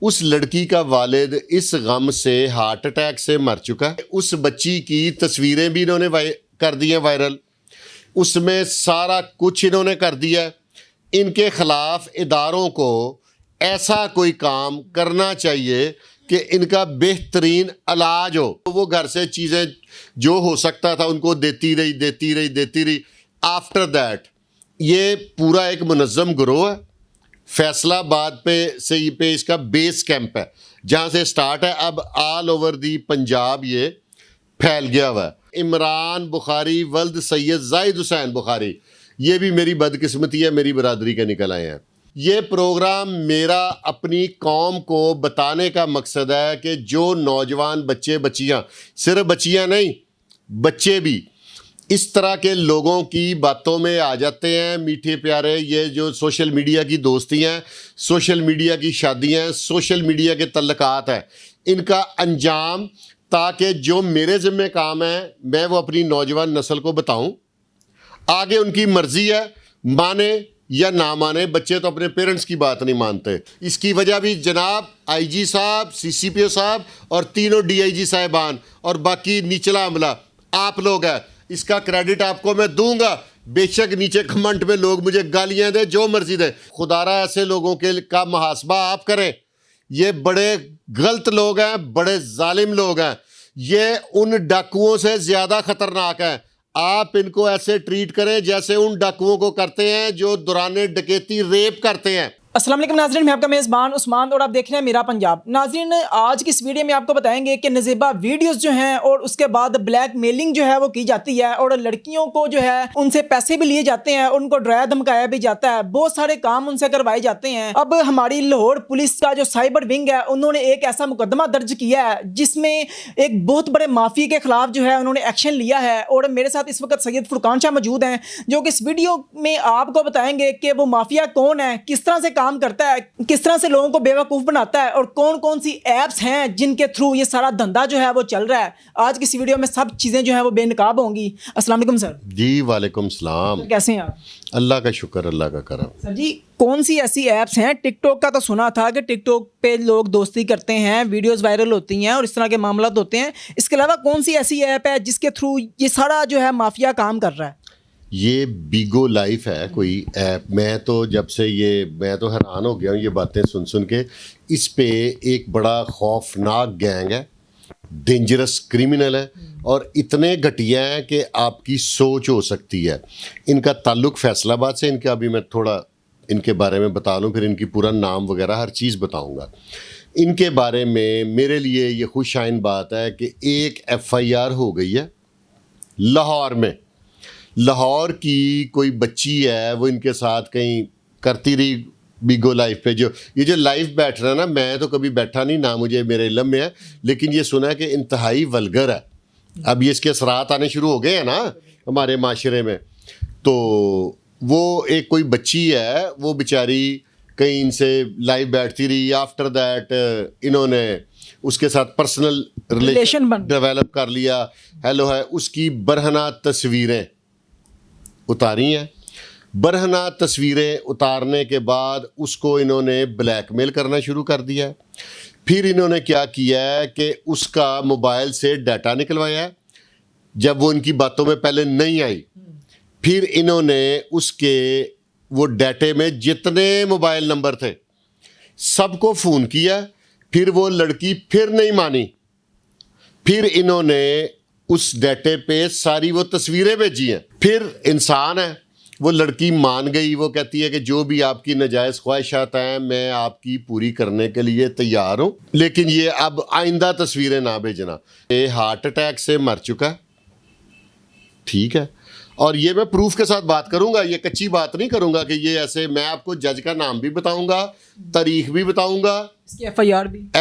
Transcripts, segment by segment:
اس لڑکی کا والد اس غم سے ہارٹ اٹیک سے مر چکا ہے. اس بچی کی تصویریں بھی انہوں نے کر دی ہیں وائرل. اس میں سارا کچھ انہوں نے کر دیا ہے. ان کے خلاف اداروں کو ایسا کوئی کام کرنا چاہیے کہ ان کا بہترین علاج ہو. وہ گھر سے چیزیں جو ہو سکتا تھا ان کو دیتی رہی. آفٹر دیٹ یہ پورا ایک منظم گروہ ہے. فیصلہ آباد پہ اس کا بیس کیمپ ہے جہاں سے سٹارٹ ہے. اب آل اوور دی پنجاب یہ پھیل گیا ہوا ہے. عمران بخاری ولد سید زاہد حسین بخاری یہ بھی میری بدقسمتی ہے, میری برادری کے نکل آئے ہیں. یہ پروگرام میرا اپنی قوم کو بتانے کا مقصد ہے کہ جو نوجوان بچیاں, صرف بچیاں نہیں بچے بھی اس طرح کے لوگوں کی باتوں میں آ جاتے ہیں. میٹھے پیارے یہ جو سوشل میڈیا کی دوستی ہیں, سوشل میڈیا کی شادیاں ہیں, سوشل میڈیا کے تعلقات ہیں, ان کا انجام تاکہ جو میرے ذمہ کام ہے میں وہ اپنی نوجوان نسل کو بتاؤں. آگے ان کی مرضی ہے مانے یا نہ مانے. بچے تو اپنے پیرنٹس کی بات نہیں مانتے. اس کی وجہ بھی جناب آئی جی صاحب, CCPO صاحب اور تینوں DIG صاحبان اور باقی نچلا عملہ آپ لوگ ہیں. اس کا کریڈٹ آپ کو میں دوں گا. بے شک نیچے کمنٹ میں لوگ مجھے گالیاں دیں, جو مرضی دیں. خدارا ایسے لوگوں کا محاسبہ آپ کریں. یہ بڑے غلط لوگ ہیں, بڑے ظالم لوگ ہیں. یہ ان ڈاکوؤں سے زیادہ خطرناک ہیں. آپ ان کو ایسے ٹریٹ کریں جیسے ان ڈاکوؤں کو کرتے ہیں جو دوران ڈکیتی ریپ کرتے ہیں. السلام علیکم ناظرین, میں آپ کا میزبان عثمان اور آپ دیکھ رہے ہیں میرا پنجاب. ناظرین آج کی اس ویڈیو میں آپ کو بتائیں گے کہ نزیبہ ویڈیوز جو ہیں اور اس کے بعد بلیک میلنگ جو ہے وہ کی جاتی ہے اور لڑکیوں کو جو ہے ان سے پیسے بھی لیے جاتے ہیں, ان کو ڈرایا دھمکایا بھی جاتا ہے, بہت سارے کام ان سے کروائے جاتے ہیں. اب ہماری لاہور پولیس کا جو سائبر ونگ ہے انہوں نے ایک ایسا مقدمہ درج کیا ہے جس میں ایک بہت بڑے مافیا کے خلاف جو ہے انہوں نے ایکشن لیا ہے. اور میرے ساتھ اس وقت سید فرقان شاہ موجود ہیں جو کہ اس ویڈیو میں آپ کو بتائیں گے کہ وہ مافیا کون ہے, کس طرح سے کام کرتا ہے, کس طرح سے لوگوں کو بیوقوف بناتا ہے اور کون کون سی ایپس ہیں جن کے تھرو یہ سارا دھندا جو ہے وہ چل رہا ہے. آج کی اس ویڈیو میں سب چیزیں جو ہیں وہ بے نقاب ہوں گی. السلام علیکم سر. جی وعلیکم السلام. کیسے ہیں آپ؟ اللہ کا شکر, اللہ کا کرم. سر جی کون سی ایسی ایپس ہیں؟ ٹک ٹاک کا تو سنا تھا کہ ٹک ٹاک پہ لوگ دوستی کرتے ہیں, ویڈیوز وائرل ہوتی ہیں اور اس طرح کے معاملات ہوتے ہیں. اس کے علاوہ کون سی ایسی ایپ ہے جس کے تھرو یہ سارا جو ہے مافیا کام کر رہا ہے؟ یہ بیگو لائف ہے کوئی ایپ. میں تو جب سے میں تو حیران ہو گیا ہوں یہ باتیں سن کے. اس پہ ایک بڑا خوفناک گینگ ہے, ڈینجرس کرمنل ہے اور اتنے گھٹیا ہیں کہ آپ کی سوچ ہو سکتی ہے. ان کا تعلق فیصل آباد سے. ان کا ابھی میں تھوڑا ان کے بارے میں بتا لوں, پھر ان کی پورا نام وغیرہ ہر چیز بتاؤں گا. ان کے بارے میں میرے لیے یہ خوش آئند بات ہے کہ ایک FIR ہو گئی ہے لاہور میں. لاہور کی کوئی بچی ہے وہ ان کے ساتھ کہیں کرتی رہی بیگو لائف پہ. جو لائف بیٹھ رہا ہے نا, میں تو کبھی بیٹھا نہیں, نہ مجھے میرے علم میں ہے, لیکن یہ سنا ہے کہ انتہائی ولگر ہے. اب یہ اس کے اثرات آنے شروع ہو گئے ہیں نا ہمارے معاشرے میں. تو وہ ایک کوئی بچی ہے, وہ بیچاری کہیں ان سے لائف بیٹھتی رہی. آفٹر دیٹ انہوں نے اس کے ساتھ پرسنل ریلیشن ڈیولپ کر لیا. ہیلو ہے, اس کی برہنہ تصویریں اتاری ہیں. برہنہ تصویریں اتارنے کے بعد اس کو انہوں نے بلیک میل کرنا شروع کر دیا ہے. پھر انہوں نے کیا کیا ہے کہ اس کا موبائل سے ڈیٹا نکلوایا ہے جب وہ ان کی باتوں میں پہلے نہیں آئی. پھر انہوں نے اس کے وہ ڈیٹے میں جتنے موبائل نمبر تھے سب کو فون کیا. پھر وہ لڑکی پھر نہیں مانی. پھر انہوں نے اس ڈیٹے پہ ساری وہ تصویریں بھیجی ہیں. پھر انسان ہے, وہ لڑکی مان گئی. وہ کہتی ہے کہ جو بھی آپ کی ناجائز خواہشات ہیں میں آپ کی پوری کرنے کے لیے تیار ہوں, لیکن یہ اب آئندہ تصویریں نہ بھیجنا. یہ ہارٹ اٹیک سے مر چکا ہے, ٹھیک ہے, اور یہ میں پروف کے ساتھ بات کروں گا, یہ کچی بات نہیں کروں گا کہ یہ ایسے. میں آپ کو جج کا نام بھی بتاؤں گا, تاریخ بھی بتاؤں گا, اس کی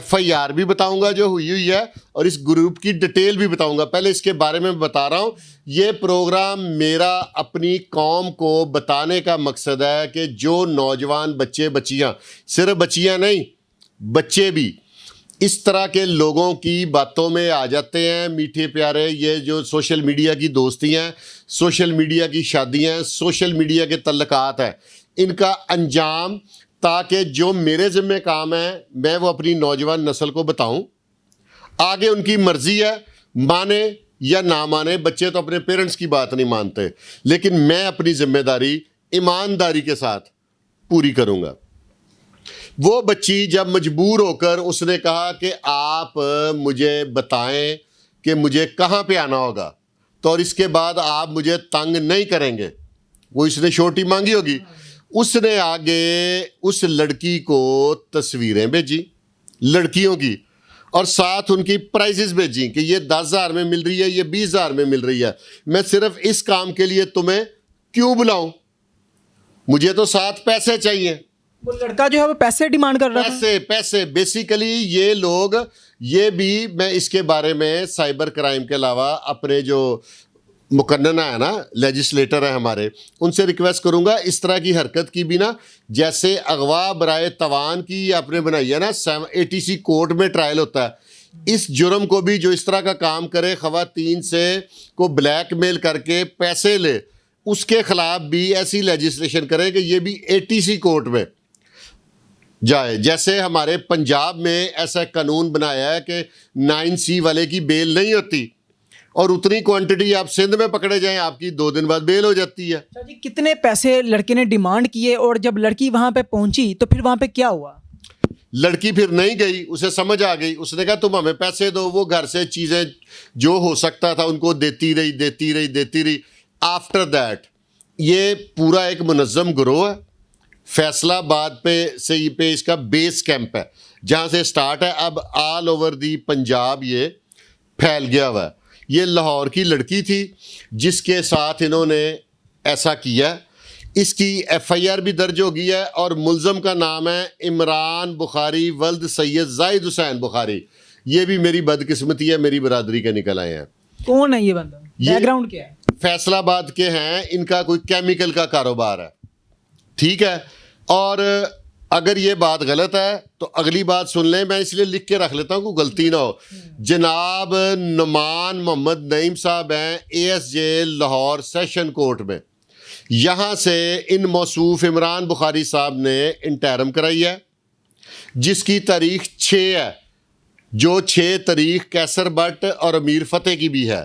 FIR بھی بتاؤں گا جو ہوئی ہے, اور اس گروپ کی ڈیٹیل بھی بتاؤں گا. پہلے اس کے بارے میں بتا رہا ہوں. یہ پروگرام میرا اپنی قوم کو بتانے کا مقصد ہے کہ جو نوجوان بچیاں, صرف بچیاں نہیں بچے بھی اس طرح کے لوگوں کی باتوں میں آ جاتے ہیں. میٹھے پیارے یہ جو سوشل میڈیا کی دوستی ہیں, سوشل میڈیا کی شادیاں ہیں, سوشل میڈیا کے تعلقات ہیں, ان کا انجام تاکہ جو میرے ذمہ کام ہے میں وہ اپنی نوجوان نسل کو بتاؤں. آگے ان کی مرضی ہے, مانے یا نہ مانے, بچے تو اپنے پیرنٹس کی بات نہیں مانتے, لیکن میں اپنی ذمہ داری ایمانداری کے ساتھ پوری کروں گا. وہ بچی جب مجبور ہو کر اس نے کہا کہ آپ مجھے بتائیں کہ مجھے کہاں پہ آنا ہوگا, تو اور اس کے بعد آپ مجھے تنگ نہیں کریں گے, وہ اس نے شورٹی مانگی ہوگی, اس نے آگے اس لڑکی کو تصویریں بھیجی لڑکیوں کی, اور ساتھ ان کی پرائزز بھیجیں کہ یہ 10,000 میں مل رہی ہے, یہ 20,000 میں مل رہی ہے, میں صرف اس کام کے لیے تمہیں کیوں بلاؤں, مجھے تو ساتھ پیسے چاہیے. وہ لڑکا جو ہے وہ پیسے ڈیمانڈ کر رہا تھا. پیسے بیسیکلی یہ لوگ, یہ بھی میں اس کے بارے میں سائبر کرائم کے علاوہ اپنے جو مقننہ ہے نا, لیجسلیٹر ہیں ہمارے, ان سے ریکویسٹ کروں گا اس طرح کی حرکت کی بھی نا, جیسے اغوا برائے توان کی آپ نے بنائی ہے نا, ATC کورٹ میں ٹرائل ہوتا ہے, اس جرم کو بھی جو اس طرح کا کام کرے, خواتین سے کو بلیک میل کر کے پیسے لے, اس کے خلاف بھی ایسی لیجسلیشن کرے کہ یہ بھی ATC کورٹ میں جائے. جیسے ہمارے پنجاب میں ایسا قانون بنایا ہے کہ 9C والے کی بیل نہیں ہوتی, اور اتنی کوانٹٹی آپ سندھ میں پکڑے جائیں آپ کی 2 دن بعد بیل ہو جاتی ہے. جی کتنے پیسے لڑکے نے ڈیمانڈ کیے, اور جب لڑکی وہاں پہ پہنچی تو پھر وہاں پہ کیا ہوا؟ لڑکی پھر نہیں گئی, اسے سمجھ آ گئی, اس نے کہا تم ہمیں پیسے دو. وہ گھر سے چیزیں جو ہو سکتا تھا ان کو دیتی رہی. آفٹر دیٹ یہ پورا ایک منظم گروہ ہے, فیصلہ آباد پہ اس کا بیس کیمپ ہے جہاں سے سٹارٹ ہے, اب آل اوور دی پنجاب یہ پھیل گیا ہوا ہے. یہ لاہور کی لڑکی تھی جس کے ساتھ انہوں نے ایسا کیا, اس کی FIR بھی درج ہو گئی ہے, اور ملزم کا نام ہے عمران بخاری ولد سید زاہد حسین بخاری. یہ بھی میری بدقسمتی ہے, میری برادری کے نکل آئے ہیں. کون ہے یہ بندہ, بیک گراؤنڈ کیا ہے؟ فیصلہ آباد کے ہیں, ان کا کوئی کیمیکل کا کاروبار ہے, ٹھیک ہے. اور اگر یہ بات غلط ہے تو اگلی بات سن لیں, میں اس لیے لکھ کے رکھ لیتا ہوں کوئی غلطی نہ ہو. جناب نعمان محمد نعیم صاحب ہیں ASJ لاہور سیشن کورٹ میں, یہاں سے ان موصوف عمران بخاری صاحب نے انٹرم کرائی ہے جس کی تاریخ 6 ہے, جو 6 تاریخ کیسر بٹ اور امیر فتح کی بھی ہے.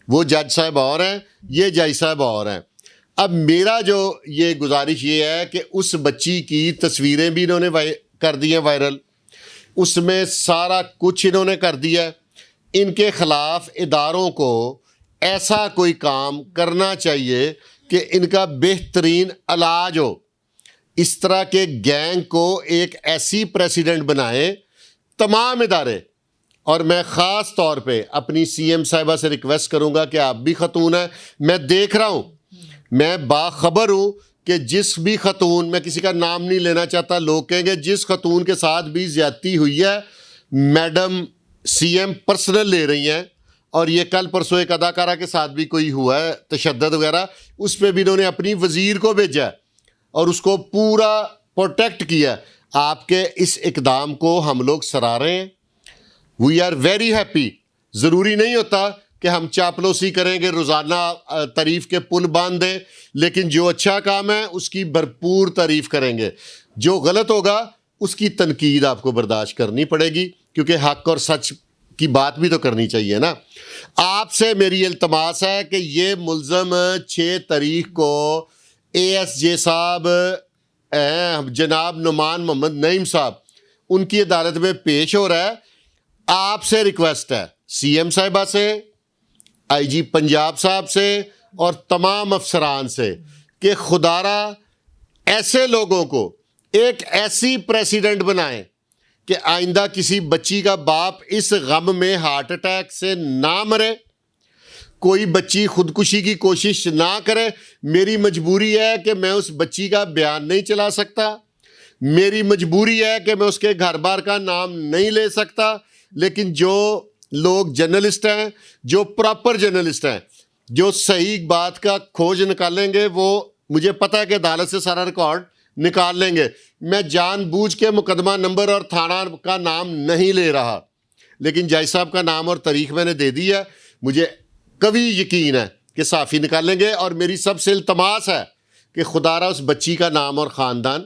وہ جج صاحب اور ہیں, یہ جج صاحب اور ہیں. اب میرا جو یہ گزارش یہ ہے کہ اس بچی کی تصویریں بھی انہوں نے کر دی ہیں وائرل, اس میں سارا کچھ انہوں نے کر دیا. ان کے خلاف اداروں کو ایسا کوئی کام کرنا چاہیے کہ ان کا بہترین علاج ہو. اس طرح کے گینگ کو ایک ایسی پریسیڈنٹ بنائیں تمام ادارے. اور میں خاص طور پہ اپنی CM صاحبہ سے ریکویسٹ کروں گا کہ آپ بھی خاتون ہیں, میں دیکھ رہا ہوں, میں باخبر ہوں کہ جس بھی خاتون, میں کسی کا نام نہیں لینا چاہتا, لوگ کہیں گے جس خاتون کے ساتھ بھی زیادتی ہوئی ہے میڈم CM پرسنل لے رہی ہیں, اور یہ کل پرسوں ایک اداکارہ کے ساتھ بھی کوئی ہوا ہے تشدد وغیرہ, اس پہ بھی انہوں نے اپنی وزیر کو بھیجا اور اس کو پورا پروٹیکٹ کیا. آپ کے اس اقدام کو ہم لوگ سراہ رہے ہیں, وی آر ویری ہیپی. ضروری نہیں ہوتا کہ ہم چاپلوسی کریں گے, روزانہ تعریف کے پل باندھ دیں, لیکن جو اچھا کام ہے اس کی بھرپور تعریف کریں گے. جو غلط ہوگا اس کی تنقید آپ کو برداشت کرنی پڑے گی, کیونکہ حق اور سچ کی بات بھی تو کرنی چاہیے نا. آپ سے میری التماس ہے کہ یہ ملزم 6 تاریخ کو ASJ صاحب جناب نعمان محمد نعیم صاحب, ان کی عدالت میں پیش ہو رہا ہے. آپ سے ریکویسٹ ہے, CM صاحبہ سے, IG پنجاب صاحب سے, اور تمام افسران سے, کہ خدارا ایسے لوگوں کو ایک ایسی پریسیڈنٹ بنائیں کہ آئندہ کسی بچی کا باپ اس غم میں ہارٹ اٹیک سے نہ مرے, کوئی بچی خودکشی کی کوشش نہ کرے. میری مجبوری ہے کہ میں اس بچی کا بیان نہیں چلا سکتا, میری مجبوری ہے کہ میں اس کے گھر بار کا نام نہیں لے سکتا, لیکن جو لوگ جرنلسٹ ہیں, جو پراپر جرنلسٹ ہیں, جو صحیح بات کا کھوج نکالیں گے, وہ مجھے پتہ ہے کہ عدالت سے سارا ریکارڈ نکال لیں گے. میں جان بوجھ کے مقدمہ نمبر اور تھانہ کا نام نہیں لے رہا, لیکن جج صاحب کا نام اور تاریخ میں نے دے دی ہے. مجھے قوی یقین ہے کہ صافی نکالیں گے, اور میری سب سے التماس ہے کہ خدارا اس بچی کا نام اور خاندان